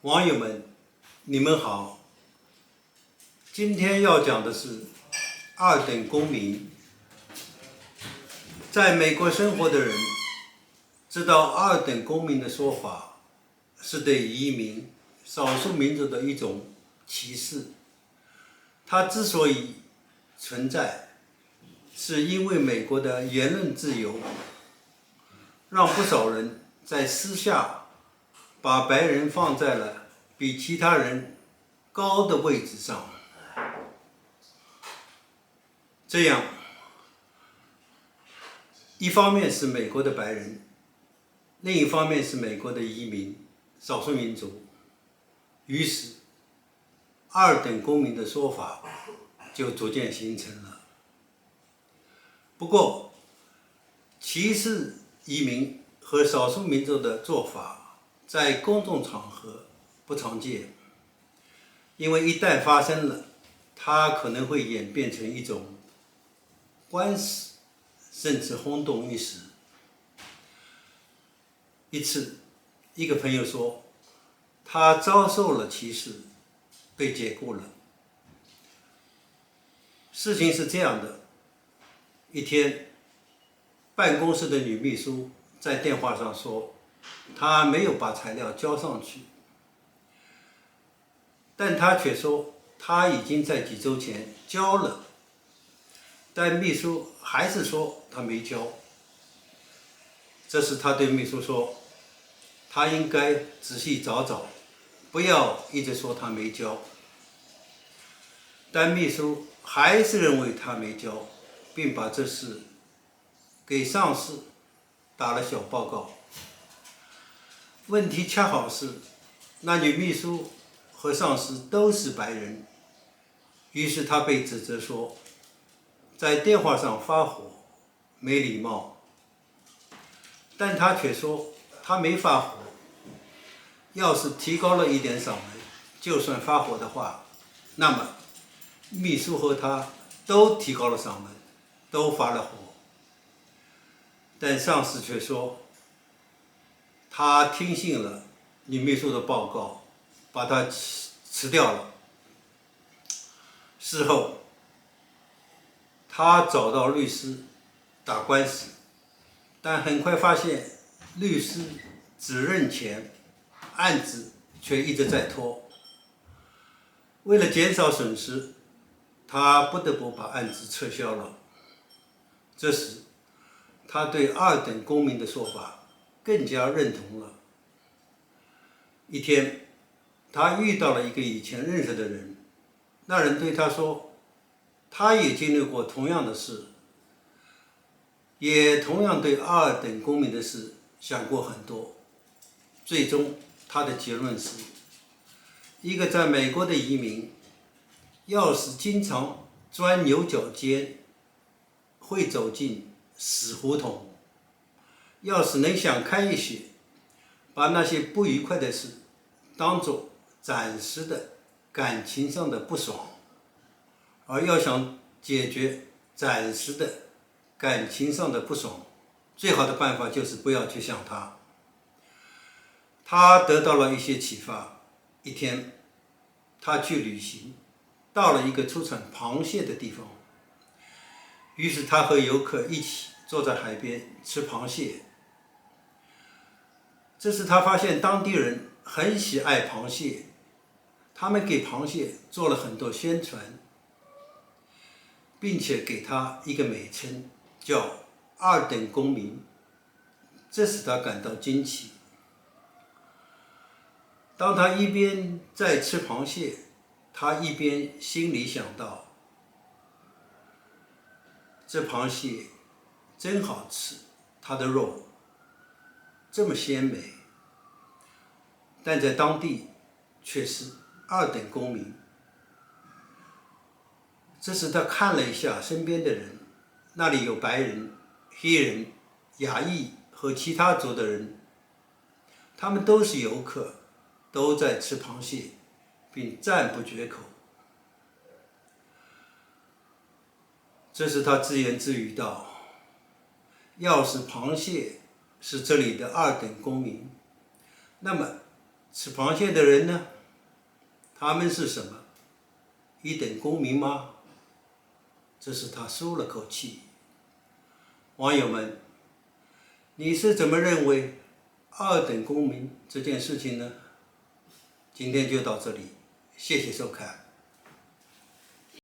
网友们，你们好。今天要讲的是二等公民。在美国生活的人知道二等公民的说法是对移民、少数民族的一种歧视。它之所以存在，是因为美国的言论自由，让不少人在私下把白人放在了比其他人高的位置上。这样，一方面是美国的白人，另一方面是美国的移民、少数民族，于是二等公民的说法就逐渐形成了。不过，歧视移民和少数民族的做法在公众场合不常见，因为一旦发生了，它可能会演变成一种官司，甚至轰动一时。一次，一个朋友说，他遭受了歧视，被解雇了。事情是这样的，一天，办公室的女秘书在电话上说，她没有把材料交上去，但她却说她已经在几周前交了，但秘书还是说她没交。这时她对秘书说，她应该仔细找找，不要一直说她没交。但秘书还是认为她没交，并把这事给上司打了小报告。问题恰好是，那女秘书和上司都是白人，于是她被指责说，在电话上发火，没礼貌。但她却说她没发火，要是提高了一点嗓门，就算发火的话，那么秘书和她都提高了嗓门，都发了火。但上司却说，他听信了女秘书的报告，把她辞掉了。事后，他找到律师打官司，但很快发现律师只认钱，案子却一直在拖。为了减少损失，他不得不把案子撤销了。这时，他对二等公民的说法更加认同了。一天，他遇到了一个以前认识的人，那人对他说，他也经历过同样的事，也同样对二等公民的事想过很多。最终，他的结论是，一个在美国的移民，要是经常钻牛角尖，会走进死胡同。要是能想开一些，把那些不愉快的事当作暂时的感情上的不爽，而要想解决暂时的感情上的不爽，最好的办法就是不要去想它。他得到了一些启发。一天，他去旅行，到了一个出产螃蟹的地方，于是他和游客一起坐在海边吃螃蟹。这时他发现当地人很喜爱螃蟹，他们给螃蟹做了很多宣传，并且给它一个美称，叫二等公民。这使他感到惊奇。当他一边在吃螃蟹，他一边心里想到，这螃蟹真好吃，它的肉这么鲜美，但在当地却是二等公民。这时他看了一下身边的人，那里有白人、黑人、亚裔和其他族的人，他们都是游客，都在吃螃蟹，并赞不绝口。这时他自言自语道，要是螃蟹是这里的二等公民，那么吃螃蟹的人呢？他们是什么？一等公民吗？这是他舒了口气。网友们，你是怎么认为二等公民这件事情呢？今天就到这里，谢谢收看。